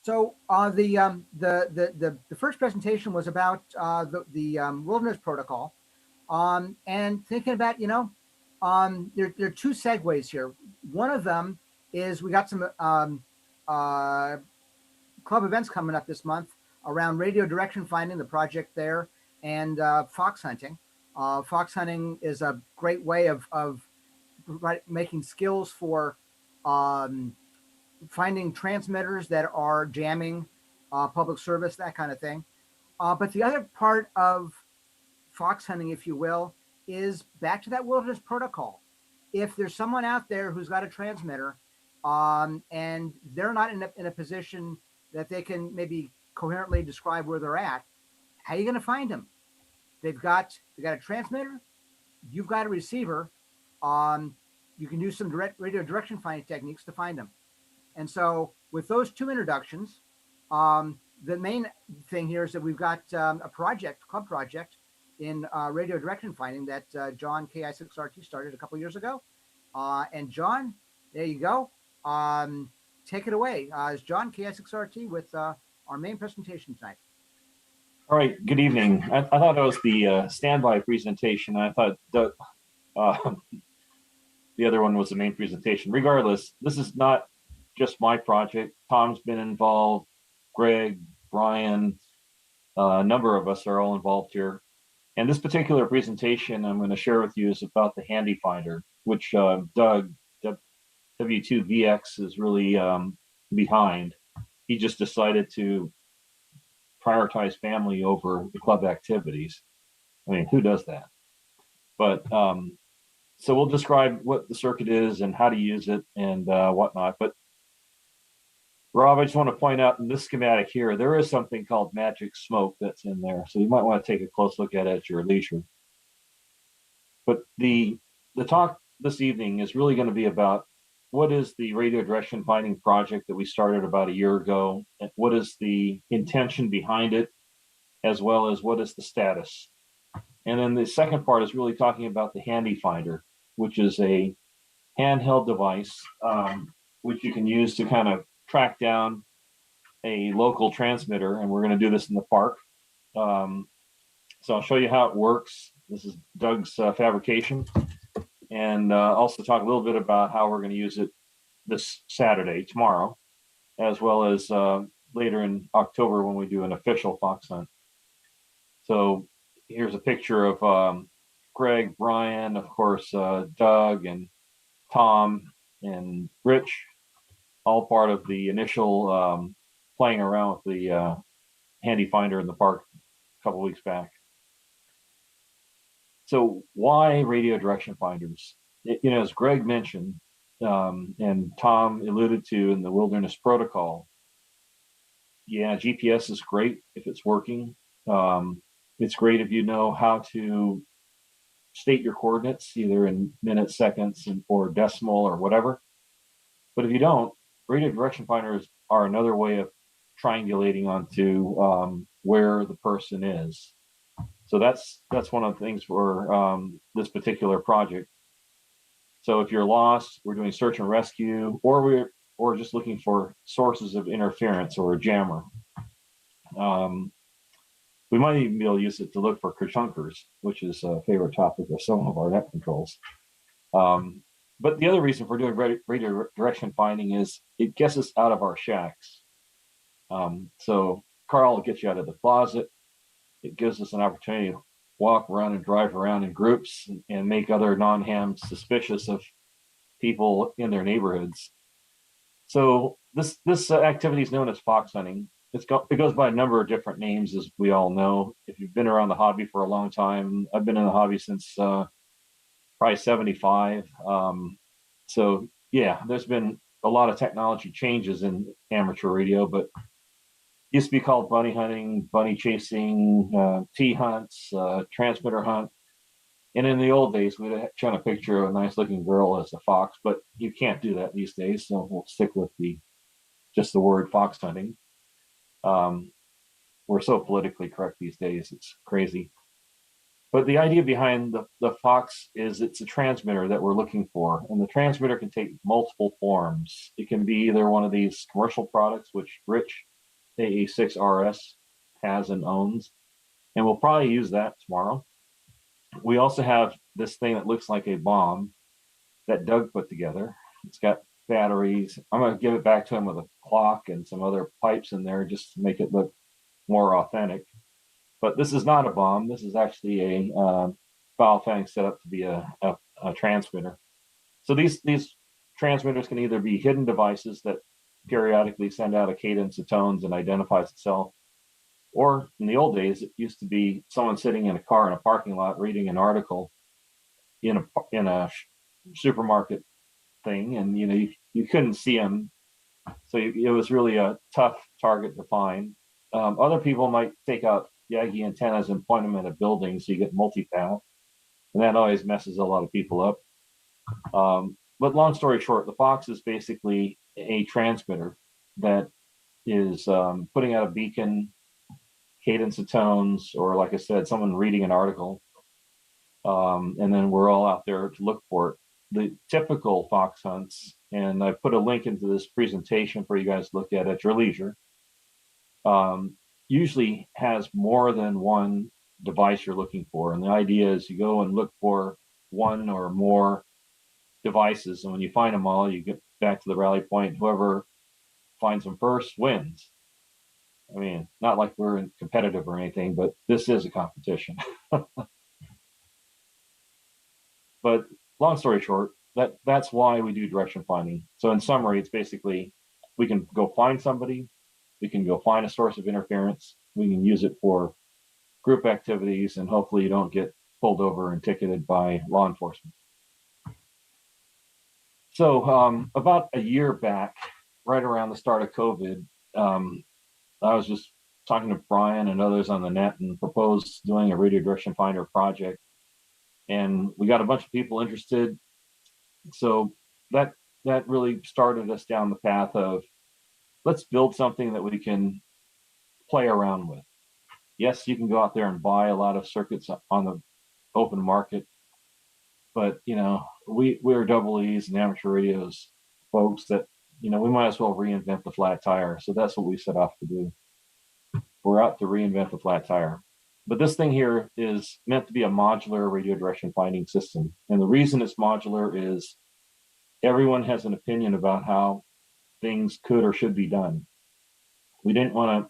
So the first presentation was about the wilderness protocol, and thinking about there are two segues here. One of them is we got some club events coming up this month around radio direction finding, the project there, and fox hunting. Fox hunting is a great way of making skills for finding transmitters that are jamming, public service, that kind of thing. But the other part of fox hunting, if you will, is back to that wilderness protocol. If there's someone out there who's got a transmitter and they're not in a position that they can maybe coherently describe where they're at, how are you going to find them? They've got a transmitter, you've got a receiver. You can use some direct radio direction finding techniques to find them. And so with those two introductions, the main thing here is that we've got a club project in radio direction finding that Jon KI6RT started a couple years ago. And Jon, there you go. Take it away. It's Jon KI6RT with our main presentation tonight. All right, good evening. I thought it was the standby presentation. I thought the other one was the main presentation. Regardless, this is not just my project. Tom's been involved, Greg, Brian, a number of us are all involved here. And this particular presentation I'm going to share with you is about the Handi-Finder, which Doug, W2VX, is really behind. He just decided to prioritize family over the club activities. I mean, who does that? But so we'll describe what the circuit is and how to use it and whatnot. But Rob, I just want to point out in this schematic here, there is something called magic smoke that's in there. So you might want to take a close look at it at your leisure. But the talk this evening is really going to be about what is the radio direction finding project that we started about a year ago, and what is the intention behind it, as well as what is the status. And then the second part is really talking about the Handi-Finder, which is a handheld device which you can use to kind of track down a local transmitter, and we're going to do this in the park. So I'll show you how it works. This is Doug's fabrication, and also talk a little bit about how we're going to use it this Saturday, tomorrow, as well as later in October when we do an official fox hunt. So here's a picture of Greg, Brian, of course, Doug and Tom and Rich, all part of the initial playing around with the Handi-Finder in the park a couple weeks back. So why radio direction finders? As Greg mentioned, and Tom alluded to in the wilderness protocol, yeah, GPS is great if it's working. It's great if you know how to state your coordinates, either in minutes, seconds, or decimal or whatever. But if you don't, radio direction finders are another way of triangulating onto where the person is. So that's one of the things for this particular project. So if you're lost, we're doing search and rescue, or we're just looking for sources of interference or a jammer. We might even be able to use it to look for kerchunkers, which is a favorite topic of some of our net controls. But the other reason for doing radio direction finding is it gets us out of our shacks. So Carl will get you out of the closet. It gives us an opportunity to walk around and drive around in groups and make other non-hams suspicious of people in their neighborhoods. So this activity is known as fox hunting. It goes by a number of different names, as we all know. If you've been around the hobby for a long time, I've been in the hobby since probably 75. So yeah, there's been a lot of technology changes in amateur radio, but it used to be called bunny hunting, bunny chasing, tea hunts, transmitter hunt. And in the old days, we'd shown a picture of a nice looking girl as a fox, but you can't do that these days. So we'll stick with just the word fox hunting. We're so politically correct these days, it's crazy. But the idea behind the fox is it's a transmitter that we're looking for, and the transmitter can take multiple forms. It can be either one of these commercial products, which Rich KI6RT has and owns, and we'll probably use that tomorrow. We also have this thing that looks like a bomb that Doug put together. It's got batteries. I'm going to give it back to him with a clock and some other pipes in there just to make it look more authentic. But this is not a bomb. This is actually a Baofeng set up to be a transmitter. So these transmitters can either be hidden devices that periodically send out a cadence of tones and identifies itself, or in the old days, it used to be someone sitting in a car in a parking lot reading an article in a supermarket thing, and you couldn't see them, so it was really a tough target to find. Other people might take out Yagi antennas and point them at a building, so you get multipath, and that always messes a lot of people up. But long story short, the Fox is basically a transmitter that is putting out a beacon, cadence of tones, or like I said, someone reading an article, and then we're all out there to look for it. The typical fox hunts, and I put a link into this presentation for you guys to look at your leisure, usually has more than one device you're looking for. And the idea is you go and look for one or more devices, and when you find them all, you get back to the rally point. Whoever finds them first wins. I mean, not like we're competitive or anything, but this is a competition. But long story short, that's why we do direction finding. So in summary, it's basically we can go find somebody, we can go find a source of interference, we can use it for group activities, and hopefully you don't get pulled over and ticketed by law enforcement. So about a year back, right around the start of COVID, I was just talking to Brian and others on the net and proposed doing a radio direction finder project. And we got a bunch of people interested. So that really started us down the path of, let's build something that we can play around with. Yes, you can go out there and buy a lot of circuits on the open market, but we're double E's and amateur radios folks that we might as well reinvent the flat tire. So that's what we set off to do. We're out to reinvent the flat tire. But this thing here is meant to be a modular radio direction finding system. And the reason it's modular is everyone has an opinion about how things could or should be done. We didn't want to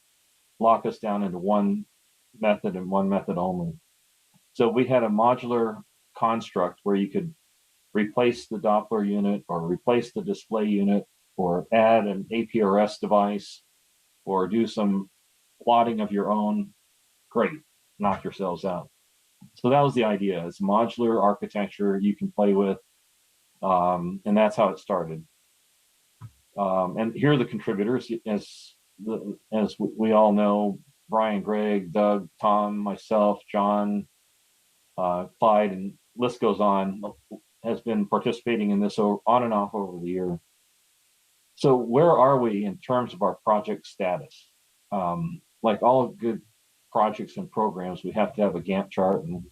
lock us down into one method and one method only. So we had a modular construct where you could replace the Doppler unit or replace the display unit or add an APRS device or do some plotting of your own. Great, knock yourselves out. So that was the idea. It's modular architecture you can play with, and that's how it started. And here are the contributors. As we all know, Brian, Greg, Doug, Tom, myself, John, Clyde, and list goes on, has been participating in this on and off over the year. So where are we in terms of our project status? Like all good projects and programs, we have to have a Gantt chart. And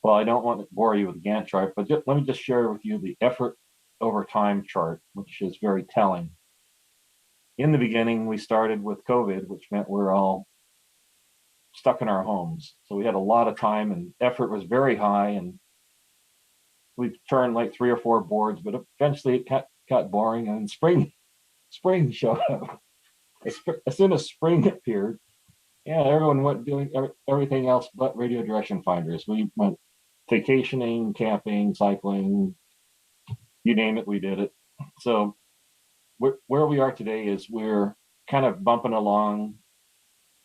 well, I don't want to bore you with the Gantt chart, but let me just share with you the effort over time chart, which is very telling. In the beginning, we started with COVID, which meant we're all stuck in our homes. So we had a lot of time and effort was very high, and we turned like 3 or 4 boards, but eventually it got boring, and spring showed up. As soon as spring appeared, everyone went doing everything else but radio direction finders. We went vacationing, camping, cycling, you name it, we did it. So where we are today is we're kind of bumping along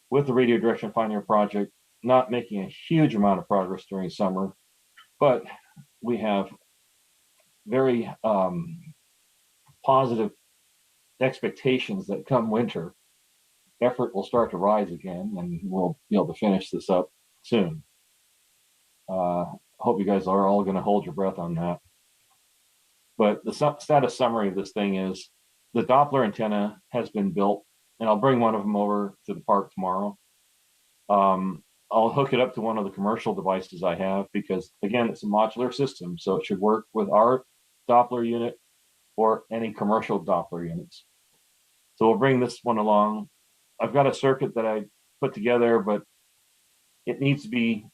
with the radio direction finder project, not making a huge amount of progress during summer, but we have very positive expectations that come winter, effort will start to rise again, and we'll be able to finish this up soon. Hope you guys are all going to hold your breath on that. But the status summary of this thing is the Doppler antenna has been built, and I'll bring one of them over to the park tomorrow. I'll hook it up to one of the commercial devices I have because, again, it's a modular system, so it should work with our Doppler unit or any commercial Doppler units. So we'll bring this one along. I've got a circuit that I put together, but it needs to be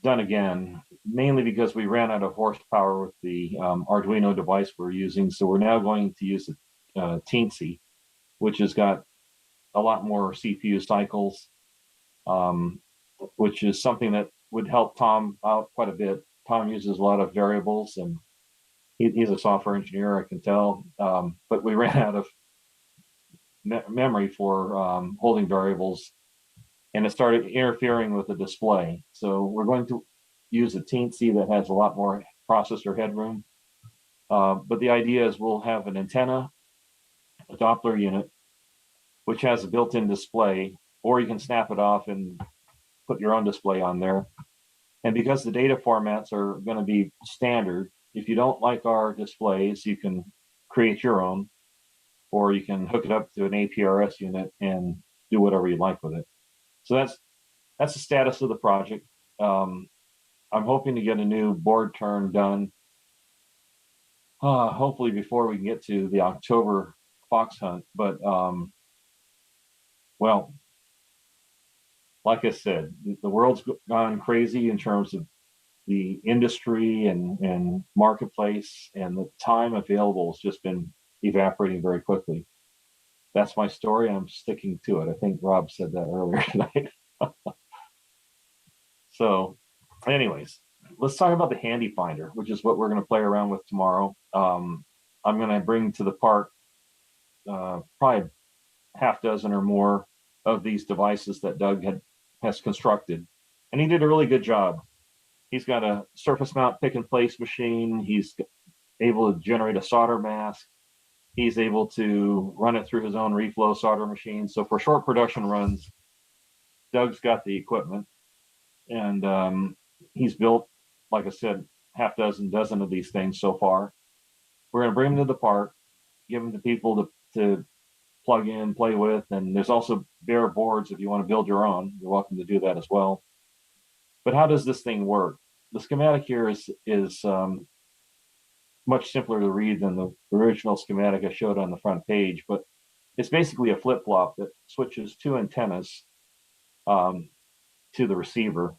done again, mainly because we ran out of horsepower with the Arduino device we're using. So we're now going to use a Teensy, which has got a lot more CPU cycles, which is something that would help Tom out quite a bit. Tom uses a lot of variables, and he's a software engineer, I can tell. But we ran out of memory for holding variables, and it started interfering with the display. So we're going to use a Teensy that has a lot more processor headroom. But the idea is we'll have an antenna, a Doppler unit, which has a built-in display, or you can snap it off and put your own display on there. And because the data formats are going to be standard, if you don't like our displays, you can create your own, or you can hook it up to an APRS unit and do whatever you like with it. So that's the status of the project. I'm hoping to get a new board turn done, hopefully before we can get to the October fox hunt. But well, like I said, the world's gone crazy in terms of the industry and marketplace, and the time available has just been evaporating very quickly. That's my story. I'm sticking to it. I think Rob said that earlier tonight. So anyways, let's talk about the Handi-Finder, which is what we're going to play around with tomorrow. I'm going to bring to the park probably half dozen or more of these devices that Doug has constructed, and he did a really good job. He's got a surface mount pick and place machine. He's able to generate a solder mask. He's able to run it through his own reflow solder machine. So for short production runs, Doug's got the equipment, and he's built, like I said, half dozen of these things so far. We're going to bring them to the park, give them to people to plug in, play with, and there's also bare boards if you want to build your own. You're welcome to do that as well. But how does this thing work? The schematic here is much simpler to read than the original schematic I showed on the front page, but it's basically a flip-flop that switches two antennas to the receiver.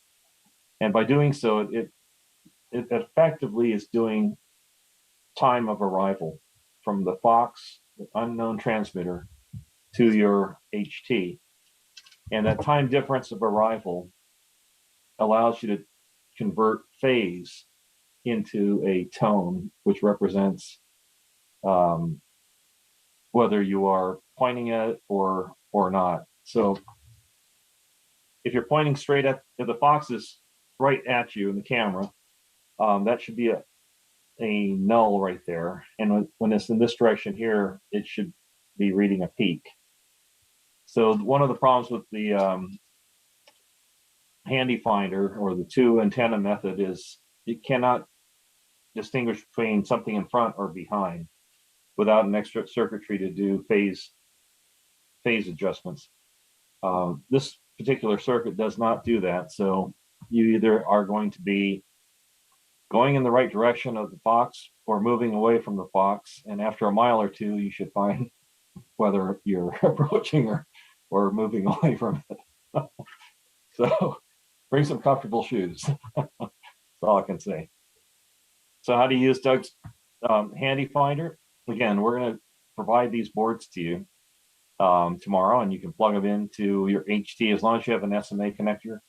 And by doing so, it effectively is doing time of arrival from the Fox, the unknown transmitter, to your HT. And that time difference of arrival allows you to convert phase into a tone, which represents whether you are pointing at it or not. So if you're pointing straight at, if the Fox is right at you in the camera, that should be a null right there. And when it's in this direction here, it should be reading a peak. So one of the problems with the Handi-Finder, or the two antenna method, is it cannot distinguish between something in front or behind without an extra circuitry to do phase adjustments. This particular circuit does not do that. So you either are going to be going in the right direction of the Fox or moving away from the Fox. And after a mile or two, you should find whether you're approaching or moving away from it. So bring some comfortable shoes. That's all I can say. So how do you use Doug's Handi-Finder? Again, we're going to provide these boards to you tomorrow, and you can plug them into your HT as long as you have an SMA connector.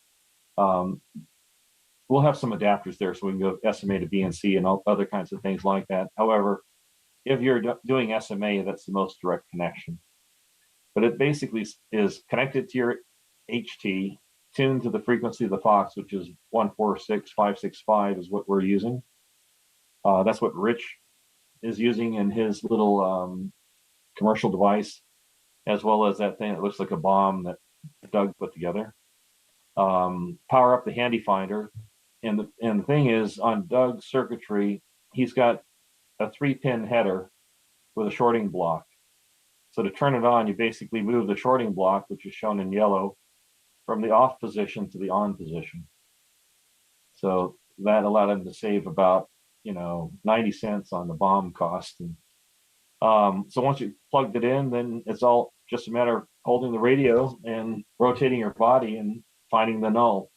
We'll have some adapters there so we can go SMA to BNC and all other kinds of things like that. However, if you're doing SMA, that's the most direct connection. But it basically is connected to your HT, tuned to the frequency of the Fox, which is 146.565 is what we're using. That's what Rich is using in his little commercial device, as well as that thing that looks like a bomb that Doug put together. Power up the Handi-Finder. And the thing is, on Doug's circuitry, he's got a 3-pin header with a shorting block. So to turn it on, you basically move the shorting block, which is shown in yellow, from the off position to the on position. So that allowed him to save about 90 cents on the bomb cost. And so once you plugged it in, then it's all just a matter of holding the radio and rotating your body and finding the null.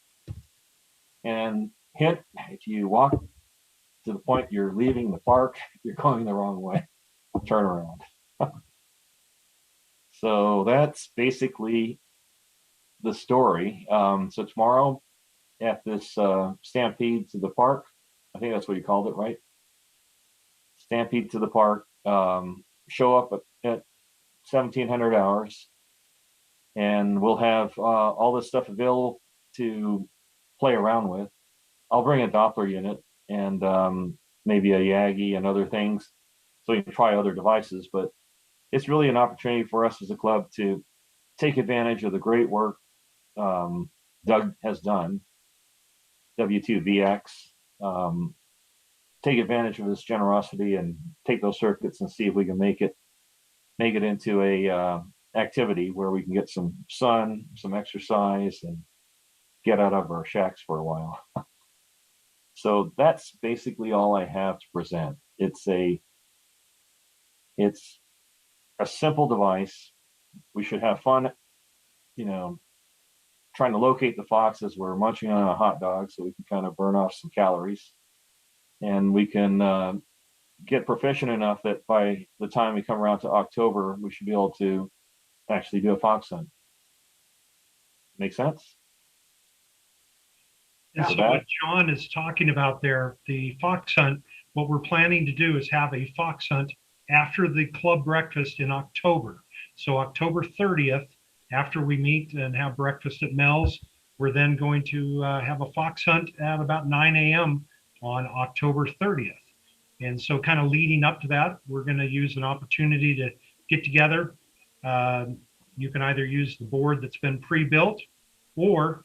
And hint, if you walk to the point you're leaving the park, you're going the wrong way, turn around. So that's basically the story. So tomorrow at this Stampede to the Park, I think that's what you called it, right? Stampede to the Park, show up at 1700 hours, and we'll have all this stuff available to play around with. I'll bring a Doppler unit and maybe a Yagi and other things, so you can try other devices. But it's really an opportunity for us as a club to take advantage of the great work Doug has done, W2VX. Take advantage of his generosity and take those circuits and see if we can make it into a activity where we can get some sun, some exercise, and get out of our shacks for a while. So that's basically all I have to present. It's a simple device. We should have fun, trying to locate the fox as we're munching on a hot dog, so we can kind of burn off some calories. And we can get proficient enough that by the time we come around to October, we should be able to actually do a fox hunt. Make sense? And so what Jon is talking about there, the fox hunt, what we're planning to do is have a fox hunt after the club breakfast in October. So October 30th, after we meet and have breakfast at Mel's, we're then going to have a fox hunt at about 9 a.m. on October 30th. And so kind of leading up to that, we're going to use an opportunity to get together. You can either use the board that's been pre-built or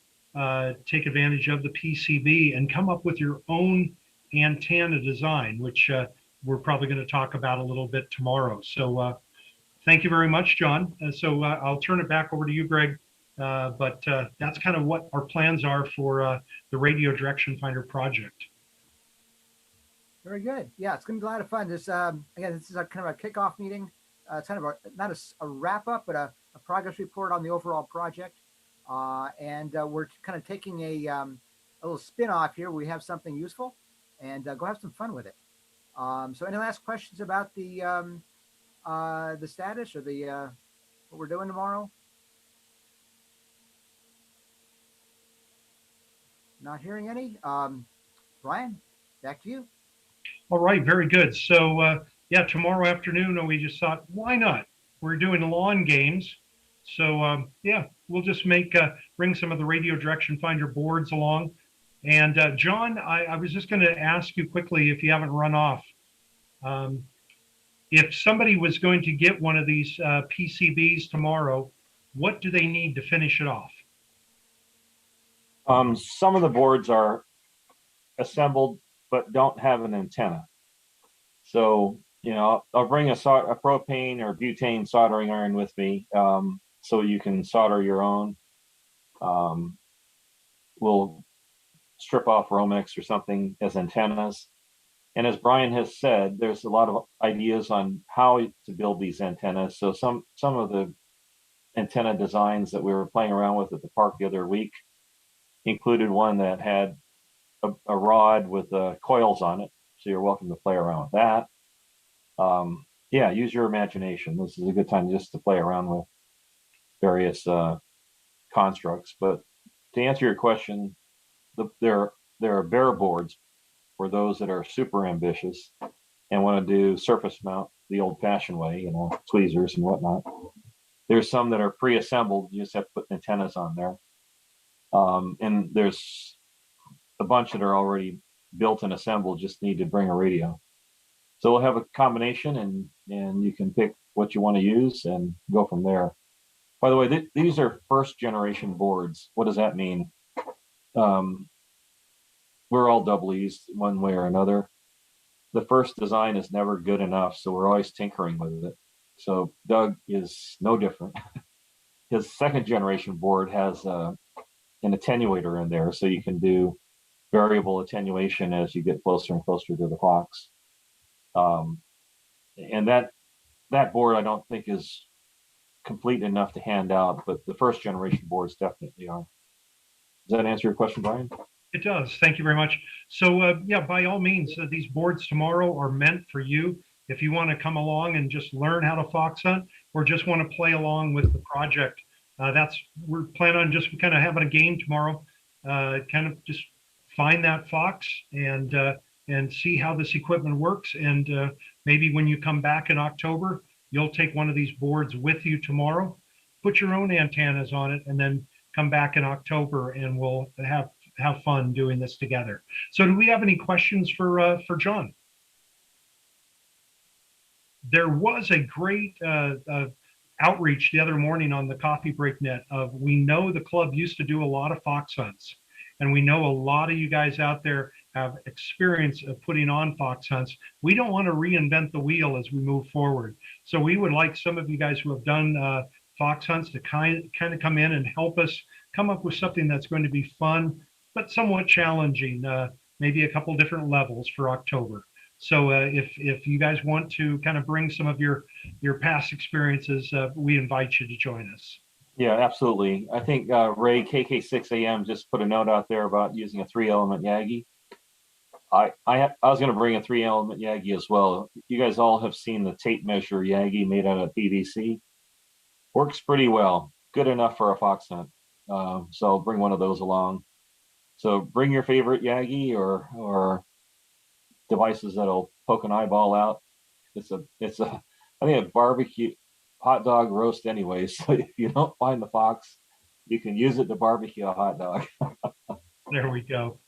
take advantage of the PCB and come up with your own antenna design, which we're probably going to talk about a little bit tomorrow. So thank you very much, Jon. So I'll turn it back over to you, Greg. But that's kind of what our plans are for the Radio Direction Finder project. Very good. Yeah, it's going to be a lot of fun. This again, this is a kind of a kickoff meeting. It's kind of not a wrap up, but a progress report on the overall project. And we're kind of taking a little spin off here. We have something useful, and go have some fun with it. So, any last questions about the status or the what we're doing tomorrow? Not hearing any. Brian, back to you. All right, very good. So yeah, tomorrow afternoon, we just thought, why not? We're doing lawn games. So yeah, we'll just bring some of the Radio Direction Finder boards along. And Jon, I was just going to ask you quickly, if you haven't run off, if somebody was going to get one of these PCBs tomorrow, what do they need to finish it off? Some of the boards are assembled but don't have an antenna. So, I'll bring a propane or butane soldering iron with me, so you can solder your own. We'll strip off Romex or something as antennas. And as Brian has said, there's a lot of ideas on how to build these antennas. So some of the antenna designs that we were playing around with at the park the other week included one that had a rod with coils on it. So you're welcome to play around with that. Yeah, use your imagination. This is a good time just to play around with various constructs. But to answer your question, there are bare boards for those that are super ambitious and want to do surface mount the old-fashioned way, tweezers and whatnot. There's some that are pre-assembled. You just have to put antennas on there. And there's a bunch that are already built and assembled, just need to bring a radio. So we'll have a combination, and you can pick what you want to use and go from there. By the way, these are first generation boards. What does that mean? We're all double-E's one way or another. The first design is never good enough, so we're always tinkering with it. So Doug is no different. His second generation board has an attenuator in there, so you can do variable attenuation as you get closer and closer to the fox. And that board I don't think is complete enough to hand out, but the first generation boards definitely are. Does that answer your question, Brian? It does. Thank you very much. So yeah, by all means, these boards tomorrow are meant for you. If you want to come along and just learn how to fox hunt, or just want to play along with the project, we're planning on just kind of having a game tomorrow. Kind of just find that fox and see how this equipment works. And maybe when you come back in October, you'll take one of these boards with you tomorrow, put your own antennas on it, and then come back in October and we'll have fun doing this together. So do we have any questions for Jon? There was a great outreach the other morning on the Coffee Break Net of, we know the club used to do a lot of fox hunts, and we know a lot of you guys out there have experience of putting on fox hunts. We don't want to reinvent the wheel as we move forward. So we would like some of you guys who have done fox hunts to kind of come in and help us come up with something that's going to be fun, but somewhat challenging, maybe a couple different levels for October. So if you guys want to kind of bring some of your past experiences, we invite you to join us. Yeah, absolutely. I think Ray KK6AM just put a note out there about using a 3-element Yagi. I was going to bring a 3-element Yagi as well. You guys all have seen the tape measure Yagi made out of PVC. Works pretty well. Good enough for a fox hunt. So I'll bring one of those along. So bring your favorite Yagi or devices that'll poke an eyeball out. It's a I think a barbecue hot dog roast anyway. So if you don't find the fox, you can use it to barbecue a hot dog. There we go.